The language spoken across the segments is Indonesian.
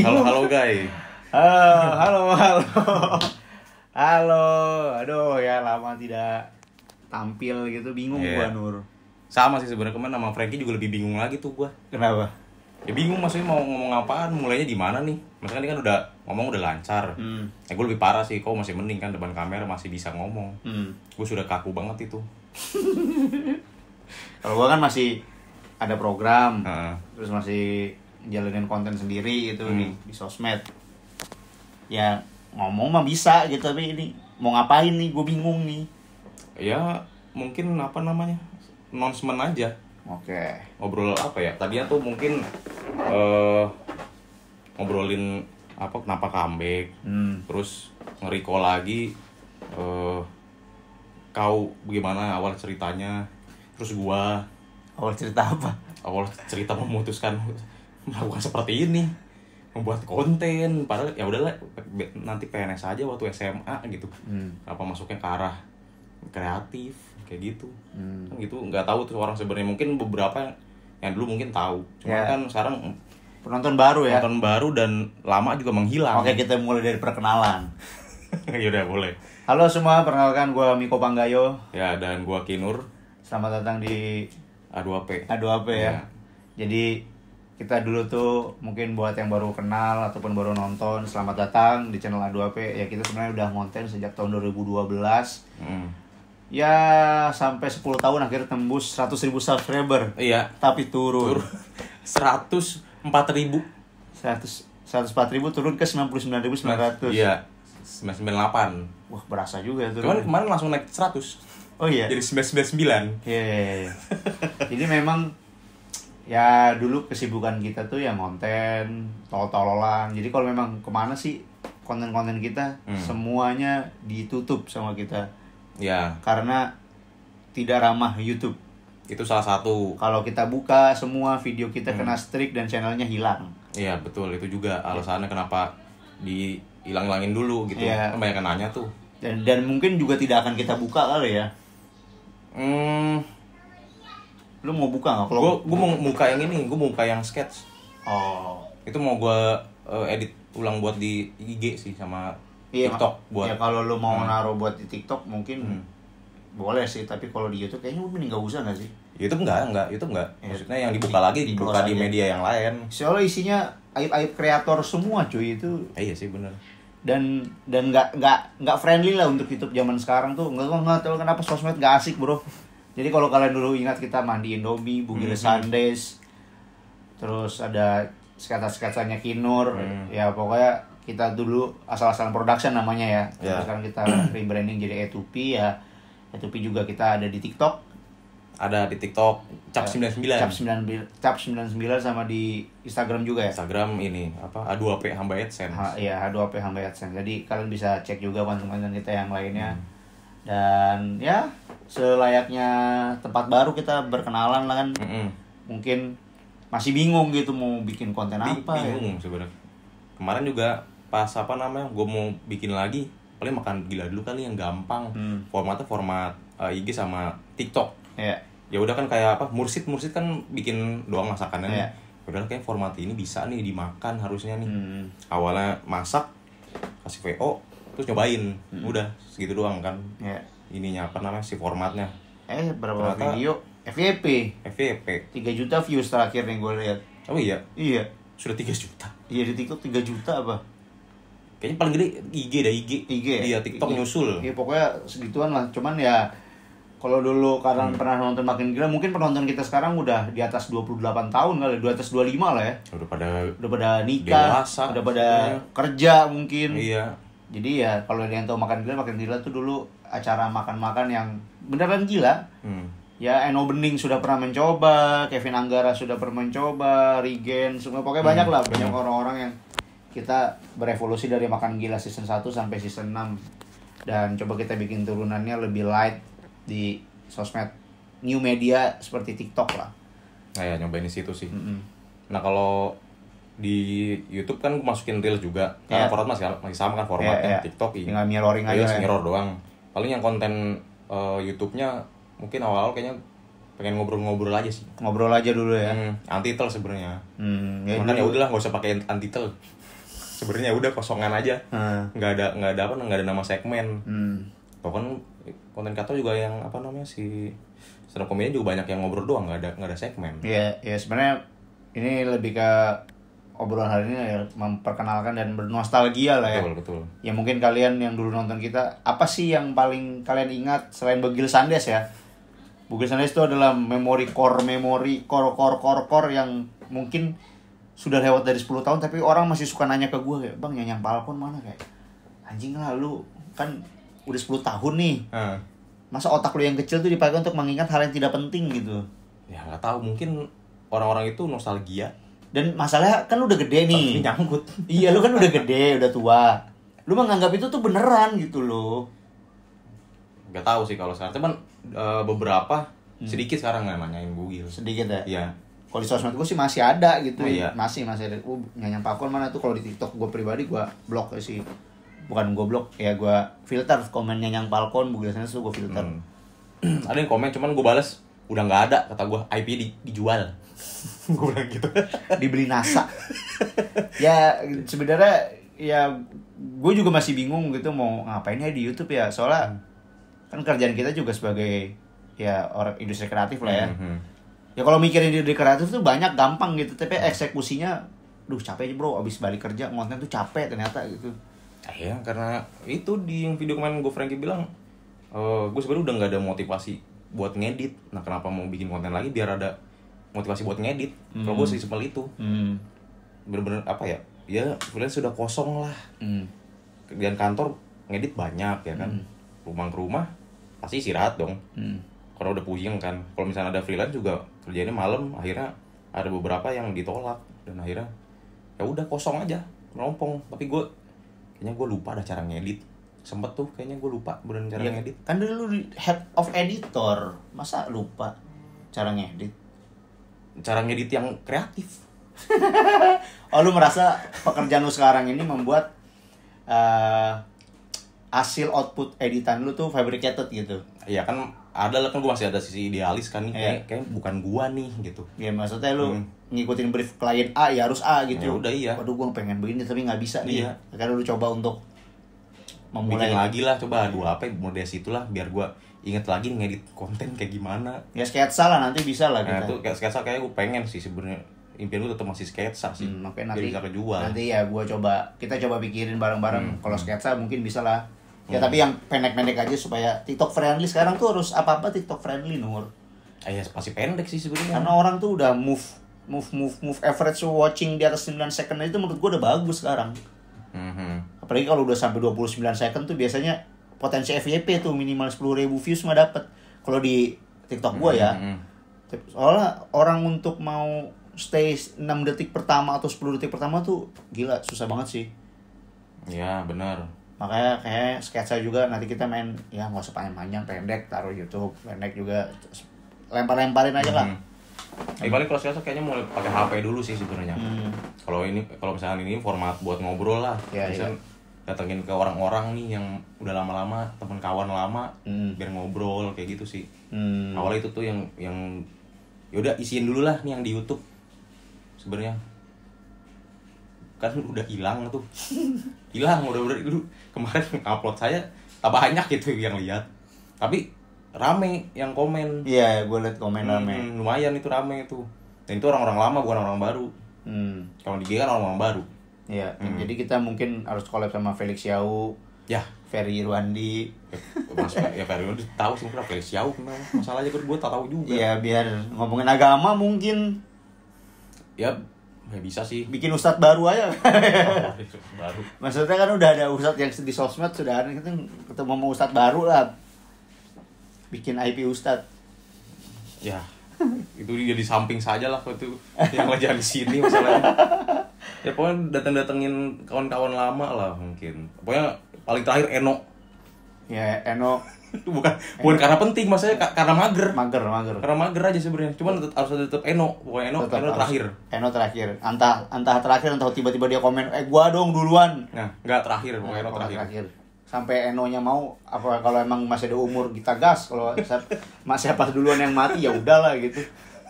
Halo guys. Halo. Halo. Aduh ya lama tidak tampil gitu, bingung gua Nur. Sama sih sebenarnya, kemarin sama Frankie juga lebih bingung lagi tuh gua. Kenapa? Ya bingung, maksudnya mau ngomong apaan, mulainya di mana nih? Maksudnya ini kan udah ngomong udah lancar. Ya gue lebih parah sih, kau masih mending kan depan kamera masih bisa ngomong. Gue sudah kaku banget itu. Kalau gua kan masih ada program, terus masih jalanin konten sendiri gitu di sosmed. Ya ngomong mah bisa gitu, tapi ini mau ngapain nih? Gue bingung nih. Ya mungkin apa namanya, announcement aja. Oke. Ngobrol apa ya? Tadinya tuh mungkin ngobrolin apa, kenapa comeback, terus nge-recall lagi kau bagaimana awal ceritanya, terus gua Awal cerita apa? awal cerita memutuskan melakukan seperti ini, membuat konten. Padahal ya udahlah, nanti PNS aja waktu SMA gitu. Apa masuknya ke arah kreatif kayak gitu. Kan gitu, nggak tahu tuh orang sebenarnya. Mungkin beberapa yang dulu mungkin tahu, cuma kan sekarang penonton baru ya. penonton baru dan lama juga menghilang. Oke, kita mulai dari perkenalan. Yaudah boleh. Halo semua, perkenalkan gue Miko Panggayo. Ya, dan gua Kinur. Selamat datang di A2P. A2P ya. Jadi kita dulu tuh mungkin buat yang baru kenal ataupun baru nonton, selamat datang di channel A2P. Ya kita sebenarnya udah ngonten sejak tahun 2012. Ya sampai 10 tahun akhirnya tembus 100.000 subscriber. Iya. Tapi turun. 104.000. 104.000 turun ke 99.900. Iya. 998. Wah, berasa juga ya turun. Cuman kemarin langsung naik 100. Oh iya. Jadi 999. Iya. Jadi memang ya dulu kesibukan kita tuh yang konten, tol-tololan. Jadi kalau memang kemana sih konten-konten kita, semuanya ditutup sama kita. Ya. Karena tidak ramah YouTube. Itu salah satu. Kalau kita buka semua video kita kena strike dan channelnya hilang. Iya betul, itu juga alasannya kenapa dihilang-hilangin dulu gitu. Iya. Kan banyak yang nanya tuh. Dan mungkin juga tidak akan kita buka kali ya. Lu mau buka nggak? Kalau Gue mau buka yang ini, gue mau buka yang sketch. Oh. Itu mau gue edit ulang buat di IG sih sama TikTok buat. Ya kalau lu mau naruh buat di TikTok mungkin boleh sih, tapi kalau di YouTube kayaknya mending nggak usah nggak sih? YouTube enggak. Maksudnya yang dibuka lagi dibuka di media yang lain. Soalnya isinya aib-aib kreator semua cuy itu. Iya sih benar. Dan nggak friendly lah untuk YouTube zaman sekarang tuh. Nggak tahu kenapa sosmed nggak asik bro. Jadi kalau kalian dulu ingat kita mandi Indomie, Bugil Sundays, terus ada sketsa-sketsanya Kinur, ya pokoknya kita dulu asal-asalan production namanya ya. Terus sekarang kita rebranding jadi A2P ya. A2P juga kita ada di TikTok. Ada di TikTok Cap99. Cap99 sama di Instagram juga ya. Instagram ini apa? A2P Hamba AdSense. Iya, A2P Hamba AdSense. Jadi kalian bisa cek juga konten-konten kita yang lainnya. Dan ya selayaknya tempat baru kita berkenalan lah kan. Mungkin masih bingung gitu mau bikin konten apa ya. Bingung sebenarnya. Kemarin juga pas apa namanya, gue mau bikin lagi, paling makan gila dulu kali yang gampang. Formatnya format IG sama TikTok. Iya. Ya udah kan kayak apa, mursid kan bikin doang masakannya. Iya. Udah kayak format ini bisa nih dimakan harusnya nih. Awalnya masak, kasih VO, terus nyobain. Udah segitu doang kan. Iya. Ininya apa namanya, si formatnya. Berapa Ternyata video? FYP. 3 3 juta views terakhir yang gue lihat. Oh iya, Iya. sudah 3 juta. Iya, di TikTok 3 juta apa? Kayaknya paling gede IG dah, IG. Iya, TikTok nyusul. Iya, pokoknya segituan lah. Cuman ya kalau dulu karena pernah nonton Makin Gila, mungkin penonton kita sekarang udah di atas 28 tahun kali, di atas 25 lah ya. Udah pada nikah, dewasa, udah pada kerja mungkin. Iya. Jadi ya kalau yang tahu Makin Gila tuh dulu acara makan-makan yang beneran gila. Ya Eno Bening sudah pernah mencoba, Kevin Anggara sudah pernah mencoba, Regen, semua pokoknya banyak lah, banyak orang-orang yang kita berevolusi dari Makan Gila season 1 sampai season 6. Dan coba kita bikin turunannya lebih light di sosmed new media seperti TikTok lah. Nah ya nyobain di situ sih. Nah kalau di YouTube kan masukin reel juga, karena format masih sama kan formatnya. TikTok tinggal mirroring aja. Mirror doang. Paling yang konten YouTube-nya mungkin awal-awal kayaknya pengen ngobrol-ngobrol aja sih. Ngobrol aja dulu ya. Antitel sebenarnya. Ya makanya udahlah nggak usah pakai antitel. Sebenarnya udah kosongan aja. Nggak ada nama segmen. Bahkan konten kreator juga yang apa namanya si stand up comedy juga banyak yang ngobrol doang, nggak ada segmen. Iya, ya sebenarnya ini lebih ke obrolan hari ini ya, memperkenalkan dan bernostalgia lah ya. Betul. Ya mungkin kalian yang dulu nonton kita, apa sih yang paling kalian ingat selain Bugil Sandes ya? Bugil Sandes itu adalah memori core yang mungkin sudah lewat dari 10 tahun tapi orang masih suka nanya ke gue kayak, "Bang, Nyanyang Palkon mana?" Kayak, anjing lah lu, kan udah 10 tahun nih. Masa otak lu yang kecil tuh dipakai untuk mengingat hal yang tidak penting gitu? Ya nggak tahu, mungkin orang-orang itu nostalgia. Dan masalahnya kan lu udah gede nih. Tapi nyangkut. Iya, lu kan udah gede, udah tua. Lu menganggap itu tuh beneran gitu loh. Gak tahu sih kalau sekarang, cuman beberapa sedikit sekarang nggak nanyain Bugil. Sedikit ya? Iya. Kalau di sosmed gue sih masih ada gitu. Iya. Masih ada. Nyanyang Palkon mana tuh? Kalau di TikTok gue pribadi gue blok sih. Bukan gue blok, ya gue filter komen Nyanyang Palkon, Bugil Sandes tuh gue filter. Ada yang komen, cuman gue balas, udah nggak ada, kata gue, IP dijual. Gue bilang gitu. Dibeli NASA. Ya sebenarnya ya gue juga masih bingung gitu mau ngapain ya di YouTube ya. Soalnya kan kerjaan kita juga sebagai ya orang industri kreatif lah ya. Ya kalau mikirin industri kreatif tuh banyak gampang gitu, tapi eksekusinya capek aja bro, abis balik kerja konten tuh capek ternyata gitu. Ya karena itu di yang video kemarin gue Frankie bilang, gue sebenarnya udah nggak ada motivasi buat ngedit. Nah kenapa mau bikin konten lagi biar ada motivasi buat ngedit? Kalau gue sih simpel itu. Bener-bener apa ya? Ya freelance sudah kosong lah. Kerjaan kantor ngedit banyak ya kan. Rumah ke rumah pasti istirahat dong. Karena udah puyeng kan. Kalau misalnya ada freelance juga kerjanya malam, akhirnya ada beberapa yang ditolak dan akhirnya ya udah kosong aja, melompong. Tapi kayaknya gue lupa ada cara ngedit. Sempet tuh kayaknya gue lupa beneran cara ngedit. Kan dulu head of editor, masa lupa cara ngedit? Cara ngedit yang kreatif. Oh, lu merasa pekerjaan lu sekarang ini membuat hasil output editan lu tuh fabricated gitu? Iya kan, ada lah, kan gue masih ada sisi idealis kan nih. Kayak bukan gua nih gitu. Ya maksudnya lu ngikutin brief klien A ya harus A gitu. Ya udah iya. Waduh, gue pengen begini tapi nggak bisa nih. Iya. Karena lu coba untuk memulai lagi lah, coba model situlah biar gua inget lagi ngedit konten kayak gimana. Ya sketsa lah, nanti bisa lah kita. Nah, itu kayak sketsa kayak gue pengen sih sebenarnya. Impian gue tetap masih sketsa sih. Oke, nanti bisa kejual. Nanti ya kita coba pikirin bareng-bareng. Kalau sketsa mungkin bisa lah. Ya tapi yang pendek-pendek aja supaya TikTok friendly. Sekarang tuh harus apa-apa TikTok friendly, Nur. Ya pasti pendek sih sebenarnya. Karena orang tuh udah move average watching di atas 9 second itu menurut gue udah bagus sekarang. Apalagi kalau udah sampai 29 second tuh biasanya potensi FYP tuh minimal 10.000 views mah dapet. Kalau di TikTok gue ya. Soalnya orang untuk mau stay 6 detik pertama atau 10 detik pertama tuh gila, susah banget sih. Ya benar. Makanya kayak sketsa juga nanti kita main ya nggak usah panjang-panjang, pendek taruh YouTube, pendek juga lempar-lemparin aja lah. Paling kalau sketsa kayaknya mau pakai HP dulu sih sebenarnya. Kalau misalnya ini format buat ngobrol lah, bisa datengin ke orang-orang nih yang udah lama-lama, teman kawan lama, biar ngobrol kayak gitu sih. Awalnya itu tuh yang yaudah isiin dulu lah nih yang di YouTube. Sebenarnya kan udah hilang tuh. Hilang udah dulu. Kemarin upload saya tak banyak gitu yang lihat. Tapi rame yang komen. Iya, gue liat komen rame. Lumayan itu rame itu. Dan itu orang-orang lama bukan orang baru. Kalau di dia kan orang-orang baru. Iya, jadi kita mungkin harus collab sama Felix Yau. Ya, Ferry Irwandi. Ya Ferry Irwandi tahu sih kenapa Felix Yau kenapa. Masalahnya gue tak tahu juga. Iya, biar ngomongin agama mungkin. Ya bisa sih. Bikin ustadz baru aja. Baru. Maksudnya kan udah ada ustadz yang di sosmed, sudah ada, kita ketemu sama ustadz baru lah. Bikin IP ustadz. Ya, itu dia di samping saja lah itu yang lagi di sini masalahnya. Ya pokoknya datengin kawan-kawan lama lah mungkin. Pokoknya paling terakhir Eno. Ya Eno. bukan karena penting, maksudnya karena mager. Karena mager aja sebenarnya. Cuman harus ada tetap Eno. Pokoknya Eno terakhir. Eno terakhir. Entah terakhir, entah tiba-tiba dia komen, gua dong duluan. Nah, enggak terakhir, pokoknya Eno terakhir. sampai Eno-nya mau apa kalau emang masih ada umur kita gas, kalau masih pas duluan yang mati ya udahlah gitu.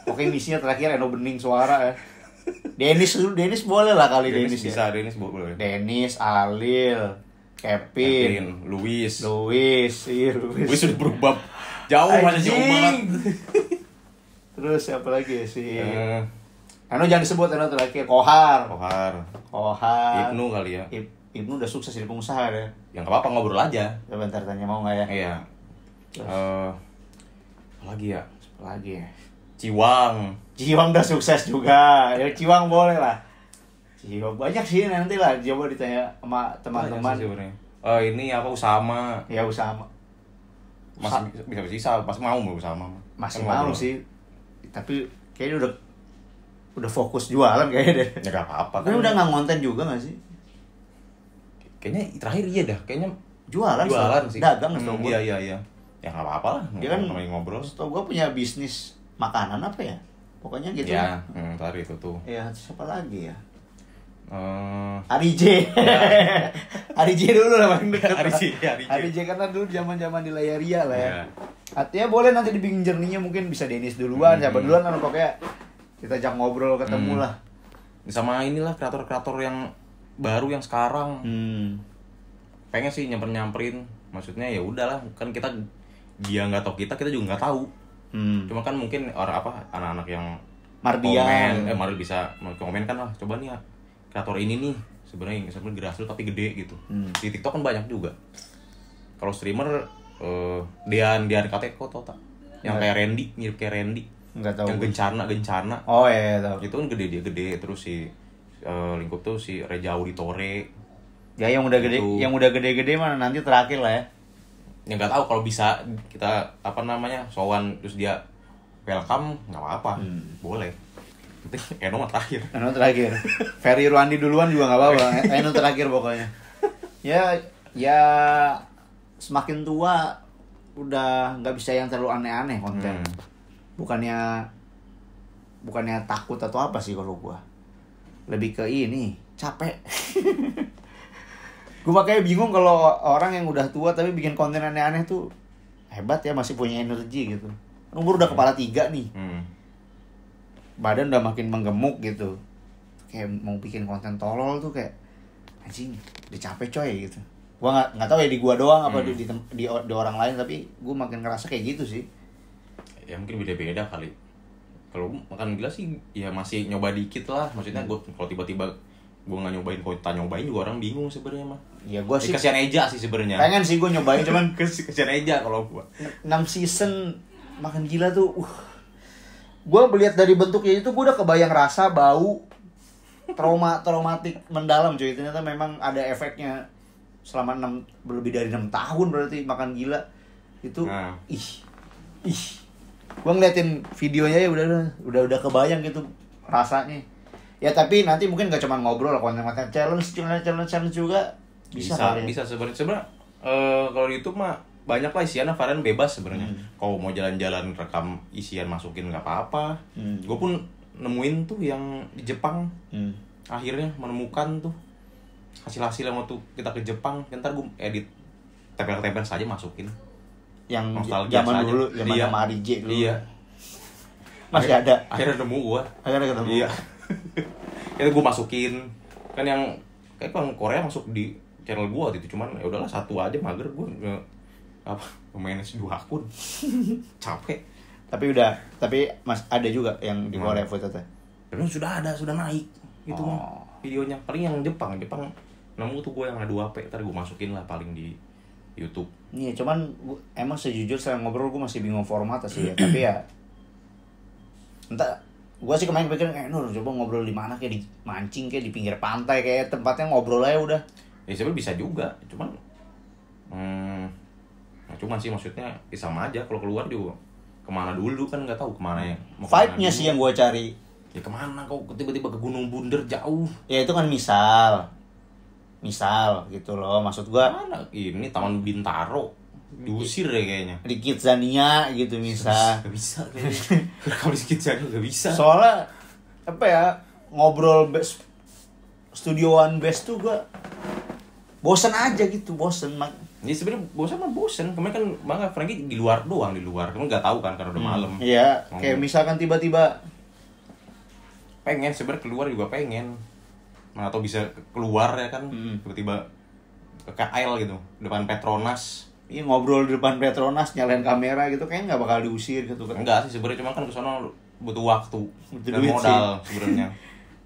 Oke, misinya terakhir Eno bening suara ya. Dennis boleh lah kali. Dennis bisa, ya. Dennis boleh. Dennis, Alil, Kevin, Luis Luis udah berubah jauh, masih jauh banget. Terus siapa lagi ya sih? Eno jangan disebut, Eno terakhir. Kohar. Ibnu kali ya. Ibnu udah sukses jadi pengusaha deh. Ya nggak apa-apa, ngobrol aja. Coba ntar tanya mau nggak ya? Iya. Apa lagi ya? Ciwang udah sukses juga. Ya Ciwang boleh lah. Ciwang banyak sih, nanti lah coba ditanya sama teman-teman. Ini apa, Usama? Ya Usama. Masih bisa, pas mau Usama. Masih mau sih. Tapi kayaknya udah fokus jualan kayaknya deh. Ya gak apa-apa. Tapi udah nggak ngonten juga nggak sih? Kayaknya terakhir iya dah, kayaknya jualan sih. Dagang setahu gue. Iya. Ya nggak apa-apa lah. Dia kan ngobrol. Setahu gue punya bisnis makanan apa ya? Pokoknya gitu. Ya, tadi itu tuh. Ya, siapa lagi ya? Ari J. Ari J dulu lah paling dekat. Ari J karena dulu zaman-zaman di Layaria lah ya. Artinya boleh nanti dibikin jerninya, mungkin bisa Dennis duluan, siapa duluan kan pokoknya kita ajak ngobrol ketemu lah. Sama inilah kreator-kreator yang baru yang sekarang. Pengen sih nyamperin. Maksudnya ya udahlah, kan dia nggak tahu kita juga nggak tahu. Cuma kan mungkin anak-anak yang Mardian, Mardian bisa komen kan lah, coba nih ya kreator ini nih sebenarnya grassroots tapi gede gitu. Di TikTok kan banyak juga. Kalau streamer Dian Kateko tau tak? Yang kayak Randy, mirip kayak Randy. Enggak tahu. Yang Gencana. Oh iya, tahu. Itu kan gede. Terus si lingkup tuh si Reja Auditore. Ya yang udah gede, gitu. yang udah gede-gede mana nanti terakhir lah ya. Ya nggak tahu, kalau bisa kita sowan terus dia welcome, nggak apa-apa. Boleh. Eno mah terakhir. Ferry Ruandi duluan juga nggak apa-apa. Eno terakhir pokoknya. Ya semakin tua udah nggak bisa yang terlalu aneh-aneh konten. Bukannya takut atau apa sih kalau gua. Lebih ke ini, capek. Gua makanya bingung kalau orang yang udah tua tapi bikin konten aneh-aneh tuh hebat ya, masih punya energi gitu. Umur udah kepala 3 nih. Badan udah makin menggemuk gitu. Kayak mau bikin konten tolol tuh kayak anjing, udah capek coy gitu. Gua nggak tahu ya di gua doang apa di orang lain, tapi gua makin ngerasa kayak gitu sih. Ya mungkin beda-beda kali. Kalau makan gila sih ya masih nyoba dikit lah. Maksudnya gua kalau tiba-tiba gua nggak nyobain juga orang bingung sebenarnya mah. Ya gua sih kasihan Eja sih sebenarnya. Pengen sih gua nyobain cuman kasihan Eja kalau gua. 6 season makan gila tuh. Gue melihat dari bentuknya itu gue udah kebayang rasa, bau, traumatik mendalam cuy. Ternyata memang ada efeknya selama lebih dari 6 tahun berarti makan gila itu. Ih gue ngeliatin videonya ya udah kebayang gitu rasanya ya. Tapi nanti mungkin gak cuma ngobrol lah, konten-konten challenge juga bisa sebenarnya. Kalau di YouTube mah banyak lah isiannya, varian bebas sebenarnya. Kalau mau jalan-jalan rekam isian masukin nggak apa-apa. Gue pun nemuin tuh yang di Jepang. Akhirnya menemukan tuh hasil-hasil yang waktu kita ke Jepang. Ntar gue edit tempel-tempel saja masukin. Yang zaman dulu, zaman sama Ari J dulu. Iya. Masih ada. Akhirnya nemu gue. Akhirnya ketemu. Iya. Itu gue masukin. Kan yang kayak orang Korea masuk di channel gue waktu itu, cuman ya udahlah satu aja, mager gue manage 2 akun. Capek. Tapi mas ada juga yang di Korea foto teh. Tapi sudah naik itu mah videonya. Paling yang Jepang nemu tuh gue yang ada 2 HP, ntar gue masukin lah paling di YouTube. Iya, cuman emang sejujurnya saya ngobrol gue masih bingung formatnya sih ya. Tapi ya entah, gue sih kemarin pikir Nur coba ngobrol di mana, kayak di mancing, kayak di pinggir pantai, kayak tempatnya ngobrol aja udah. Ya sebenarnya bisa juga, cuman cuman sih maksudnya sama aja. Kalau keluar juga kemana dulu kan nggak taau kemana ya. Vibe-nya sih yang gue cari. Ya kemana kau tiba-tiba ke Gunung Bunder jauh? Ya itu kan misal gitu loh, maksud gue. Mana ini Taman Bintaro diusir ya kayaknya. Di Kidzania gitu misal. Gak bisa kayaknya. Kalau di Kidzania gak bisa. Soalnya apa ya, ngobrol Studio One Best tuh gue bosen aja gitu, Ya sebenarnya bosan. Kemarin kan Bang Franky di luar doang, Kamu nggak tahu kan karena udah malam. Iya, kayak misalkan tiba-tiba pengen sebenarnya keluar juga pengen. Nah, atau bisa keluar ya kan, tiba-tiba ke KL gitu, depan Petronas. Iya, ngobrol di depan Petronas, nyalain kamera gitu, kayaknya nggak bakal diusir gitu kan. Enggak sih sebenarnya, cuma kan ke sana butuh waktu butuh dan modal sebenarnya.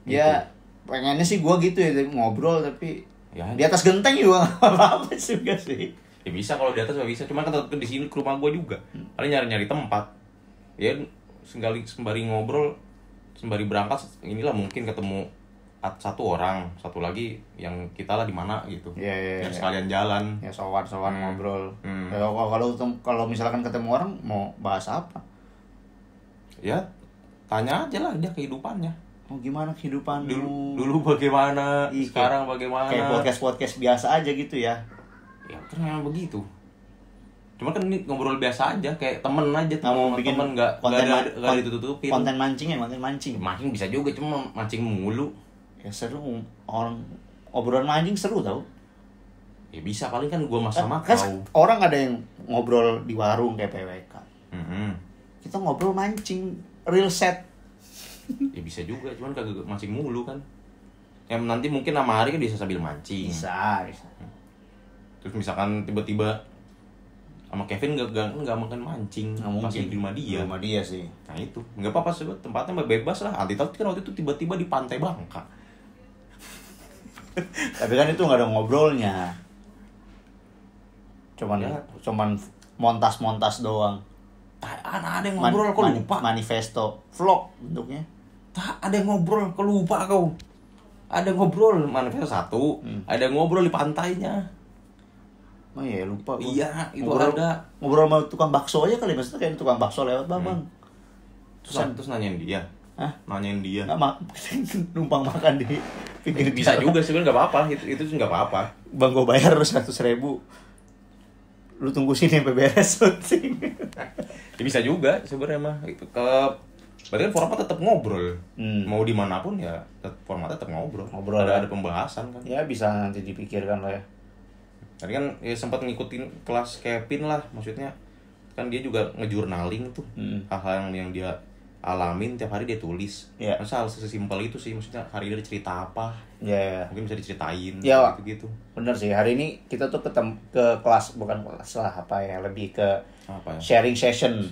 Ya, pengennya sih gua gitu ya, ngobrol tapi Ya, di atas genteng juga nggak apa-apa juga sih. Ya bisa kalau di atas nggak bisa, cuma kan tetap di sini ke rumah gue juga. Paling nyari tempat. Ya sembari ngobrol, sembari berangkat, inilah mungkin ketemu satu orang, satu lagi yang kita lah di mana gitu. Biar sekalian jalan. Ya sowan ngobrol. Ya, kalau misalkan ketemu orang mau bahas apa? Ya tanya aja lah dia kehidupannya. Oh, gimana kehidupan dulu bagaimana, sekarang bagaimana. Kayak podcast biasa aja gitu ya. Ya kan memang begitu. Cuma kan ini ngobrol biasa aja, kayak temen aja. Mau bikin temen nggak ada ditutup-tutupin. Konten mancing. Mancing bisa juga, cuma mancing mulu. Ya seru, orang obrolan mancing seru tau. Ya bisa, paling kan gua sama kan kau. Orang ada yang ngobrol di warung kayak PWK. Kita ngobrol mancing, real set. Ya bisa juga, cuman kagak mancing mulu kan. Yang nanti mungkin sama hari kan bisa sambil mancing. Bisa. Terus misalkan tiba-tiba sama Kevin nggak makan mancing, pasti di rumah dia. Rumah dia sih. Nah itu, nggak apa-apa sih, tempatnya bebas lah. Antitot kan waktu itu tiba-tiba di Pantai Bangka. Tapi kan itu nggak ada ngobrolnya. Cuman montas doang. Ada yang ngobrol, kok lupa. Manifesto, vlog bentuknya. Ada yang ngobrol, kok lupa kau. Ada ngobrol manifesto 1, ada ngobrol di pantainya. Oh iya, lupa gua. Iya, itu ada. Ngobrol sama tukang bakso aja kali, maksudnya kayak tukang bakso lewat, Bang. Terus nanyain dia. Hah? Nanyain dia. Numpang makan di pinggir bisa juga sebenarnya, nggak apa-apa. Itu nggak apa-apa. Bang, gue bayar 100.000. Lu tunggu sini sampai beres syuting. Ya bisa juga sebenarnya mah. Berarti kan format tetap ngobrol. Mau dimanapun ya formatnya tetap ngobrol. Ada pembahasan kan. Ya bisa nanti dipikirkan lah ya. Tadi kan ya sempat ngikutin kelas Kevin lah, maksudnya kan dia juga ngejurnaling tuh. Hal-hal yang dia alamin tiap hari dia tulis. Masa hal sesimpel itu sih, maksudnya hari ini ada cerita apa? Mungkin bisa diceritain gitu. Bener sih, hari ini kita tuh ke kelas, bukan kelas lah, lebih ke sharing session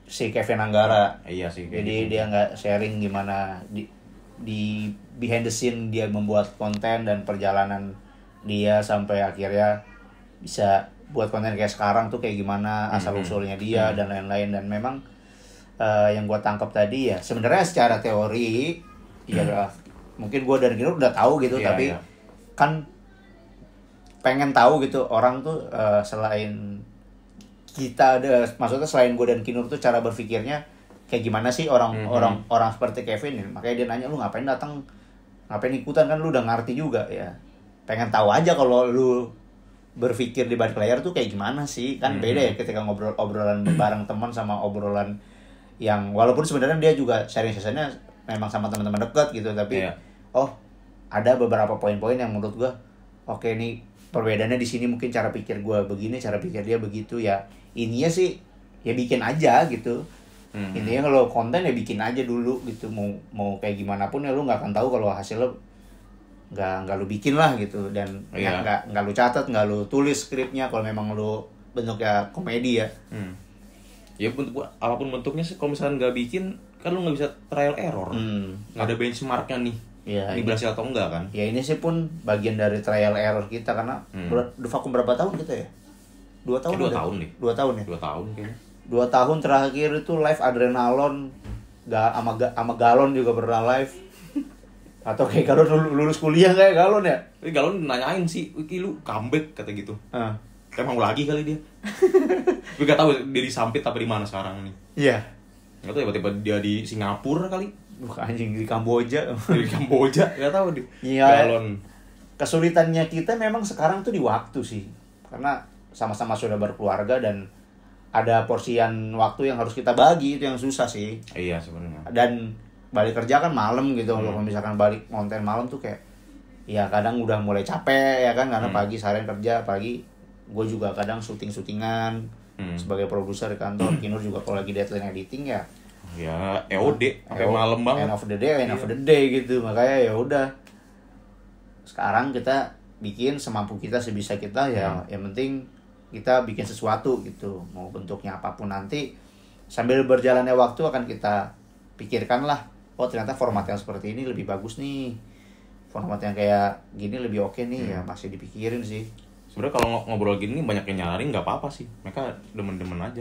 si Kevin Anggara. Iya sih. Jadi dia nggak sharing gimana di behind the scene dia membuat konten dan perjalanan dia sampai akhirnya bisa buat konten kayak sekarang tuh kayak gimana, asal usulnya dia dan lain-lain. Dan memang yang gue tangkap tadi ya sebenarnya secara teori ya mungkin gue dan Kinur udah tahu gitu, tapi kan pengen tahu gitu orang tuh selain kita ada, maksudnya selain gue dan Kinur tuh cara berpikirnya kayak gimana sih orang seperti Kevin. Makanya dia nanya, lu ngapain ikutan, kan lu udah ngerti juga ya. Pengen tahu aja kalau lu berpikir di balik layar tuh kayak gimana sih, kan beda ya ketika obrolan bareng teman sama obrolan yang walaupun sebenarnya dia juga sharing sessionnya memang sama teman-teman dekat gitu, tapi ada beberapa poin-poin yang menurut gue oke, nih perbedaannya di sini, mungkin cara pikir gue begini, cara pikir dia begitu ya. Ininya sih ya bikin aja gitu. Intinya kalau konten ya bikin aja dulu gitu, mau kayak gimana pun ya lu nggak akan tahu kalau hasilnya nggak lu bikin lah gitu. Dan nggak lu catat, nggak lu tulis skripnya kalau memang lu bentuknya komedi ya. Ya apapun bentuknya sih, kalau misalkan nggak bikin kan lu nggak bisa trial error. Nggak ada benchmarknya nih. Ini berhasil atau enggak kan? Ya ini sih pun bagian dari trial error kita, karena udah vakum berapa tahun kita ya? 2 tahun. 2 tahun nih. 2 tahun ya? 2 tahun kayaknya. 2 tahun terakhir itu live Adrenalon, sama Galon juga pernah live. Atau kayak Galon lulus kuliah kayak Galon ya? Tapi Galon nanyain sih, "Wiki lu comeback?" kata gitu. Kayak mau lagi kali dia. Gue gak tahu dia di Sampit apa di mana sekarang nih. Iya. Gak tahu tiba-tiba dia di Singapura kali. Bukan, anjing, di Kamboja. Di Kamboja, gak tahu deh. Iya. Galon. Kesulitannya kita memang sekarang tuh di waktu sih. Karena sama-sama sudah berkeluarga dan ada porsian waktu yang harus kita bagi, itu yang susah sih. Iya sebenarnya. Dan balik kerja kan malam gitu. Kalau misalkan balik konten malam tuh kayak ya kadang udah mulai capek ya kan, karena pagi seharian kerja, pagi gue juga kadang syutingan sebagai produser di kantor. Kinur juga kalau lagi deadline editing ya EOD sampai malam banget. End of the day gitu. Makanya ya udah. Sekarang kita bikin semampu kita, sebisa kita ya. Yang penting kita bikin sesuatu gitu. Mau bentuknya apapun nanti, sambil berjalannya waktu akan kita pikirkan lah. Oh ternyata format yang seperti ini lebih bagus nih. Format yang kayak gini lebih oke nih. Ya masih dipikirin sih. Sebenarnya kalau ngobrol gini banyak yang nyaranin nggak apa-apa sih, mereka demen-demen aja.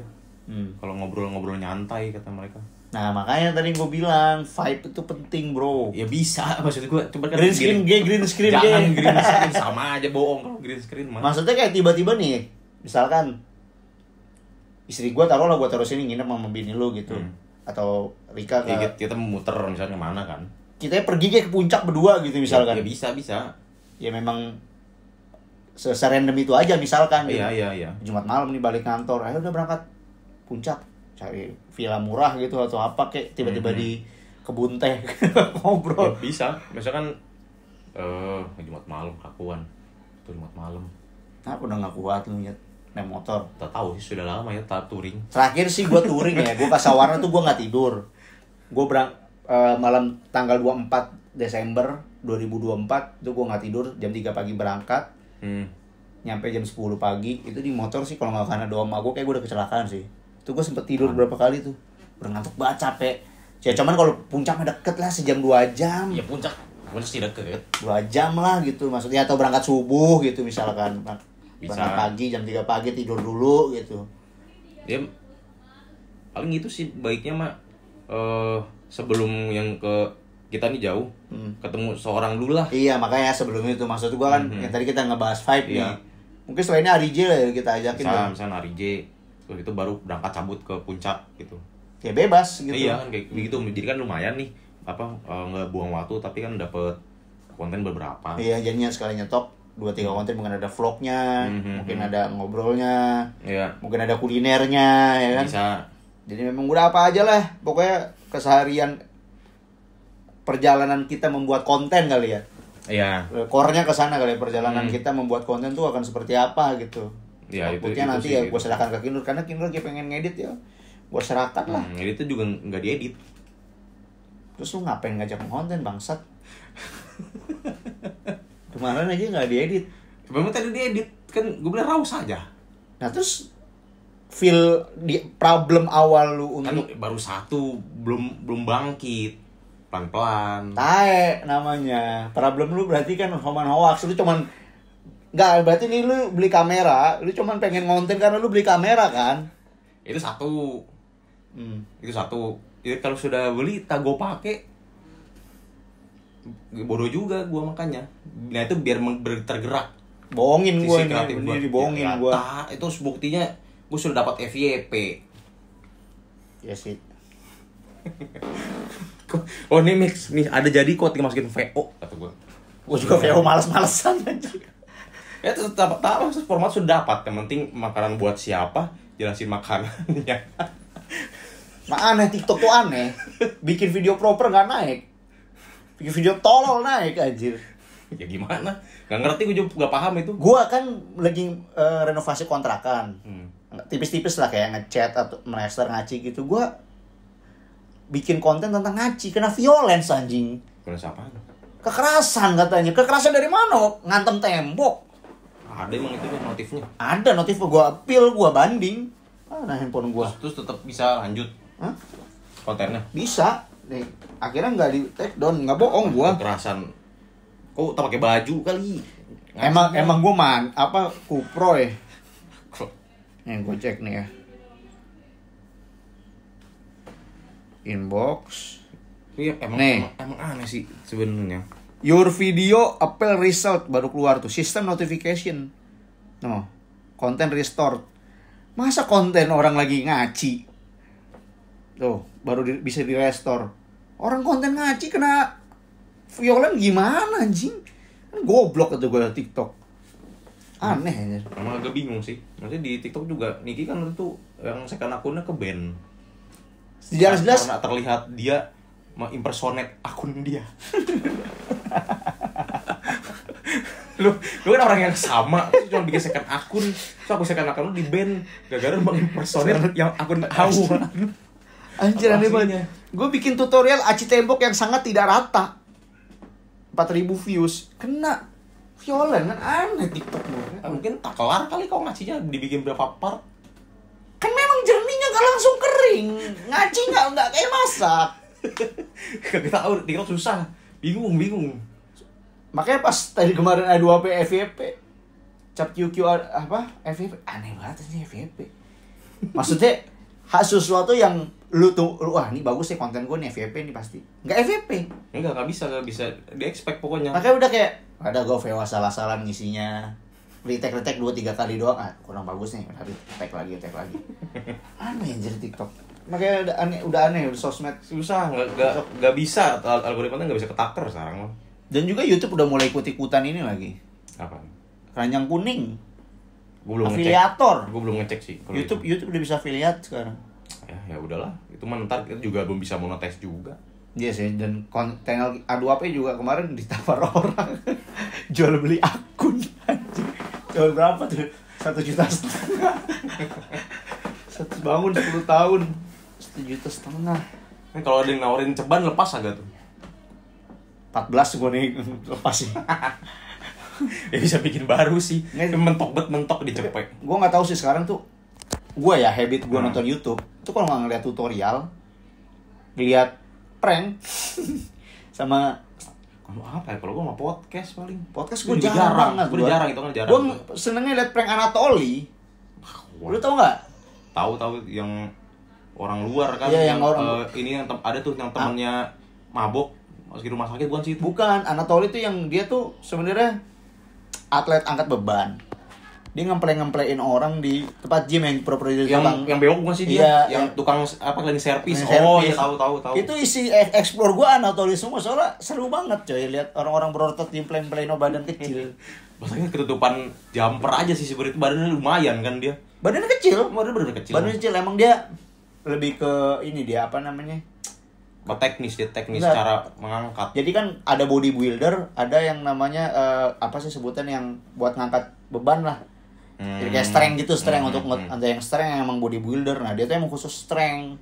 Kalau ngobrol-ngobrol nyantai kata mereka. Nah makanya tadi gue bilang vibe itu penting bro. Ya bisa, maksud gue coba kan green screen jangan green screen, sama aja bohong kalau green screen mah. Maksudnya kayak tiba-tiba nih, misalkan istri gue taruh sini nginep sama bini lu gitu, atau Rika kita muter misalnya mana kan? Kita pergi kayak ke puncak berdua gitu misalkan. Ya bisa. Ya memang serandom itu aja misalkan. Iya. Jumat malam nih balik kantor, ayo udah berangkat puncak, cari villa murah gitu atau apa kayak tiba-tiba di kebun teh ngobrol. Ya, bisa. Misalkan Jumat malam kakuan. Itu Jumat malam. Nah, udah enggak kuat lu naik motor. Tak tahu sih sudah lama ya touring. Terakhir sih gua touring ya, gua ke Sawarna tuh gua enggak tidur. Gua malam tanggal 24 Desember 2024 itu gua enggak tidur, jam 3 pagi berangkat. Nyampe jam 10 pagi itu di motor sih, kalau nggak karena doa emak gue kayak gue udah kecelakaan sih. Itu gue sempet tidur berapa kali tuh, ngantuk banget, capek ya. Cuman kalau puncaknya deket lah, sejam 2 jam ya. Puncak sih deket 2 jam lah gitu maksudnya, atau berangkat subuh gitu misalkan. Berangkat pagi jam 3 pagi tidur dulu gitu ya. Paling gitu sih baiknya mah, sebelum yang ke kita nih jauh, ketemu seorang dulu lah. Iya makanya sebelum itu maksud gua kan yang tadi kita ngebahas vibe nih. Mungkin selainnya Ari J lah ya kita ajakin. Misalnya Ari J, terus itu baru berangkat cabut ke puncak gitu. Ya bebas gitu. Iya kan kayak begitu, jadi kan lumayan nih nggak buang waktu tapi kan dapet konten beberapa. Iya jadinya sekali nyetok 2-3 konten, mungkin ada vlognya, mungkin ada ngobrolnya, mungkin ada kulinernya ya kan. Bisa. Jadi memang udah apa aja lah pokoknya keseharian perjalanan kita membuat konten kali ya. Iya. Core-nya ke sana kali ya, perjalanan kita membuat konten tuh akan seperti apa gitu. Iya, itu nanti sih, ya gue serahkan ke Kinur karena Kinur lagi pengen ngedit ya. Gue serahkan lah. Ngedit itu juga enggak diedit. Terus lu ngapain ngajak konten bangsat? Kemarin aja enggak diedit. Memang tadi diedit kan gue bilang raw saja. Nah, terus feel di problem awal lu kan untuk baru satu belum bangkit. Pelan-pelan. Tae namanya. Problem lu berarti kan hoax. Lu cuman enggak, berarti nih lu beli kamera, lu cuman pengen ngonten karena lu beli kamera kan? Itu satu. Itu satu. Itu kalau sudah beli tak gue pakai. Bodoh juga gua makanya. Nah itu biar tergerak. Bohongin gua ini dibohongin ya, gua. Itu buktinya gua sudah dapat FYP. Ya sih. Oh ini mix nih ada jadi kok tinggal masukin VO kata gue. Gue juga VO males-malesan aja. Ya tetap format sudah dapat. Yang penting makanan buat siapa, jelasin makanannya. Aneh TikTok tuh aneh. Bikin video proper nggak naik. Bikin video tolol naik anjir. Ya gimana? Gak ngerti, gue juga gak paham itu. Gue kan lagi renovasi kontrakan. Tipis-tipis lah kayak ngecat atau menester ngaci gitu. Gue bikin konten tentang ngaci, kena violence anjing. Violence apa? Kekerasan katanya. Kekerasan dari mana? Ngantem tembok. Ada emang itu notifnya? Ada notif, gue appeal, gue banding. Nah handphone gue. Terus tetap bisa lanjut? Hah? Kontennya? Bisa. Nih, akhirnya nggak di take down, nggak bohong gue. Kekerasan. Kok tak pakai baju kali? Emang gue kupro ya. Nih gue cek nih ya. Inbox. Iya, emang aneh sih sebenarnya. Your video appeal result baru keluar tuh, system notification. No. Content restored. Masa konten orang lagi ngaci? Tuh, baru bisa di-restore. Orang konten ngaci kena violent gimana anjing? Kan goblok itu gue TikTok. Aneh aja. Emang agak bingung sih. Maksudnya di TikTok juga Niki kan itu yang second akunnya ke ban. Jelas-jelas karena terlihat dia impersonate akun dia. Lu kan orang yang sama, terus cuma bikin second akun, terus aku second akun lu di ban gara-gara mengimpersonate yang akun awal. Anjir aneh banget. Gue bikin tutorial aci tembok yang sangat tidak rata. 4.000 views. Kena violen kan aneh TikTok gue. Mungkin tak kelar kali kau ngacinya dibikin berapa part. Kan memang jernihnya gak langsung kering. Ngaci gak kayak masak. Kita tahu TikTok susah. Bingung. Makanya pas tadi kemarin ada 2P FYP. Cap QQ apa? FYP. Aneh banget sih FYP. Maksudnya sesuatu yang lu tuh wah ini bagus sih konten gue nih FYP nih pasti. Enggak FYP. Enggak bisa di expect pokoknya. Makanya udah kayak ada gue VW salah-salah ngisinya. Retake 2-3 kali doang. Kurang bagus nih. Retake lagi. Aneh anjir TikTok. Makanya udah aneh sosmed Susah, enggak bisa algoritmanya enggak bisa ketaker sekarang. Dan juga YouTube udah mulai ikut-ikutan ini lagi. Apa? Keranjang kuning. Gue belum afiliator. Gue belum ngecek sih. YouTube udah bisa affiliate sekarang. Ya udahlah. Itu mah ntar kita juga belum bisa monetize juga. Iya sih, dan channel A2P juga kemarin ditawar orang jual beli akun anjing. Jual berapa tuh? 1,5 juta. Bangun 10 tahun 1,5 juta. Ini kalau ada yang nawarin ceban lepas agak tuh. 14 gue nih lepas sih. Ya bisa bikin baru sih. Mentok dicepek. Gue nggak tahu sih sekarang tuh. Gue ya habit gue nonton YouTube. Itu kalau nggak ngeliat tutorial, lihat prank sama kalau apa ya? Kalau gue mah podcast paling. Podcast gue jarang itu kan jarang. Gue senengnya lihat prank Anatoly. Lu tau nggak? Tahu yang orang luar kan. Iya, yang orang ini yang ada tuh yang temannya mabok masuk di rumah sakit bukan sih? Bukan, Anatoly tuh yang dia tuh sebenarnya atlet angkat beban. Dia ngemplein orang di tempat gym yang pura-pura jadi tukang. Yang bewok bukan sih dia? Iya, yang tukang apa cleaning service. Oh, ya tahu. Itu isi explore gua Anatoly semua soalnya seru banget coy lihat orang-orang berotot nyimplain badan kecil. Maksudnya ketutupan jumper aja sih sebenarnya badannya lumayan kan dia. Badannya kecil. Badannya kecil. Badannya kecil emang dia lebih ke ini dia apa namanya? Teknis cara mengangkat. Jadi kan ada bodybuilder, ada yang namanya apa sih sebutan yang buat ngangkat beban lah. Jadi kayak strength untuk ada yang strength yang emang bodybuilder. Nah, dia tuh emang khusus strength.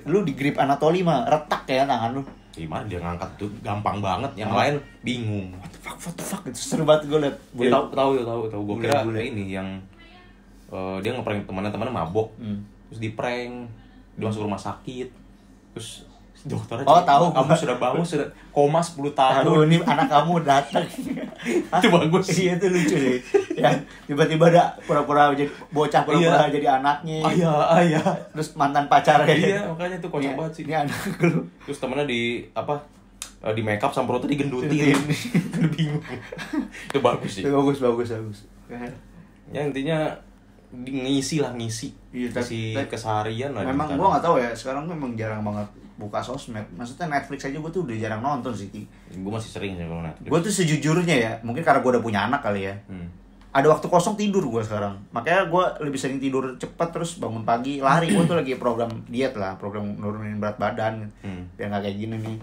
Lu di grip Anatoly mah retak ya tangan lu. Gimana dia ngangkat tuh gampang banget, yang lain bingung. What the fuck itu seru banget gue liat. Tahu. Gue kira ini yang dia ngeprank temannya mabok. Terus di prank, dia masuk rumah sakit. Terus dokternya tahu kamu sudah bangun, sudah koma 10 tahun. Ini anak kamu datang. Itu bagus. Iya itu lucu sih. Yang tiba-tiba ada pura-pura jadi bocah pura-pura jadi anaknya. Iya. Terus mantan pacarnya. Iya, makanya itu kocak banget sih. Ini anak lu. Terus temennya di make up sama perutnya digendutin. Bingung. Itu bagus sih. Itu bagus. Ya intinya ngisi. Iya, ngisi keseharian lah. Memang gua enggak tahu ya, sekarang memang jarang banget buka sosmed. Maksudnya Netflix aja gue tuh udah jarang nonton sih. Gue masih sering sih kalau Netflix. Gue tuh sejujurnya ya, mungkin karena gue udah punya anak kali ya. Ada waktu kosong tidur gue sekarang. Makanya gue lebih sering tidur cepat terus bangun pagi lari. Gue tuh lagi program diet lah, program nurunin berat badan. Biar nggak kayak gini nih.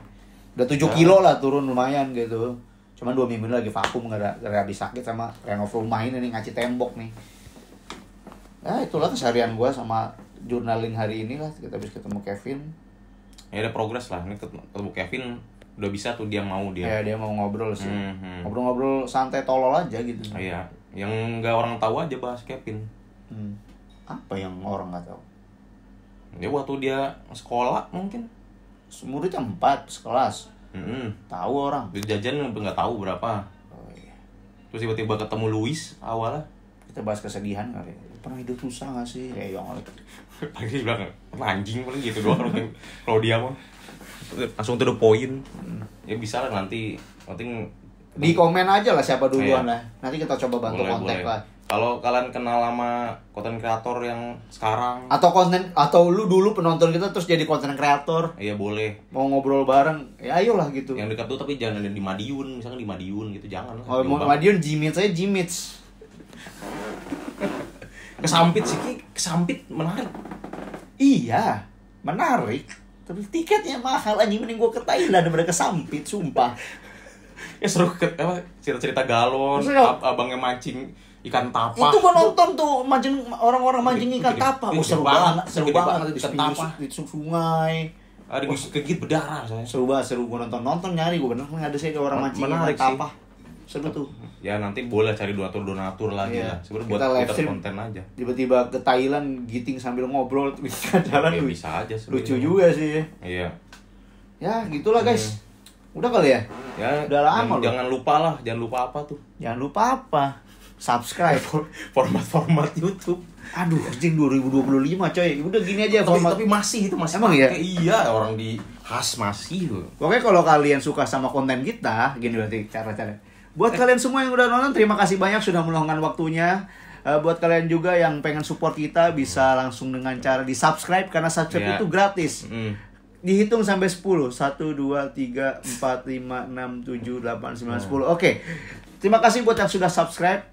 Udah 7 kilo lah turun lumayan gitu. Cuman 2 minggu ini lagi vakum gara habis sakit sama renov rumah ini nih, ngaci tembok nih. Nah itulah keseharian gue sama journaling hari ini lah. Kita habis ketemu Kevin. Ya ada progres lah, ini ketemu Kevin udah bisa tuh dia mau. Ya dia mau ngobrol sih. Ngobrol-ngobrol santai tolol aja gitu. Iya, yang nggak orang tahu aja bahas Kevin. Apa yang orang nggak tahu? Ya waktu dia sekolah mungkin. Muridnya 4 sekelas. Tahu orang. Dia jajan nggak tahu berapa. Oh iya. Terus tiba-tiba ketemu Luis awalnya. Kita bahas kesedihan kali. Pernah hidup susah nggak sih? Ya yang Lagi bilang anjing paling gitu doang kalau dia mah langsung to the point. Ya bisa lah nanti di komen aja lah siapa duluan lah. Nanti kita coba bantu kontak lah. Kalau kalian kenal sama konten kreator yang sekarang atau lu dulu penonton kita terus jadi konten kreator. Iya boleh. Mau ngobrol bareng, ya ayolah gitu. Yang dekat tuh tapi jangan ada di Madiun, misalkan di Madiun gitu jangan. Oh, mau Madiun Jimits aja Jimits. Kesampit menarik. Iya, menarik. Tapi tiketnya mahal aja, mending gua ke Thailand daripada ke Sampit, sumpah. Ya seru apa cerita-cerita galon, abangnya mancing ikan tapa. Itu gua nonton tuh orang-orang mancing ikan tapa. Seru banget ikan tapa di sungai. Ada gigit berdarah saya. Seru gua nonton nyari gua bener ada sih orang mancing ikan tapa. Seru tuh. Ya nanti boleh cari donatur lagi lah. Sebenarnya buat kita konten aja. Tiba-tiba ke Thailand giting sambil ngobrol bisa jalan ya, bisa aja sebenernya. Lucu juga sih. Iya. Ya, gitulah guys. Udah kali ya? Ya, udah lama loh. Jangan lupa apa tuh? Jangan lupa apa? Subscribe format YouTube. Aduh, anjing 2025 coy. Udah gini aja format. Tapi masih Emang ya? Iya, orang di khas masih loh. Oke, kalau kalian suka sama konten kita, gini berarti cara-cara. Buat kalian semua yang udah nonton, terima kasih banyak sudah meluangkan waktunya. Buat kalian juga yang pengen support kita, bisa langsung dengan cara di subscribe, karena subscribe itu gratis. Dihitung sampai 10. 1, 2, 3, 4, 5, 6, 7, 8, 9, 10. Oke. Terima kasih buat yang sudah subscribe.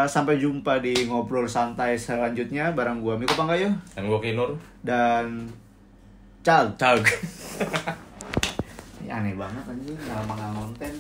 Sampai jumpa di ngobrol santai selanjutnya bareng gua Miko Panggayo dan gua Kinur dan Cag. Ini aneh banget anjing, nama konten.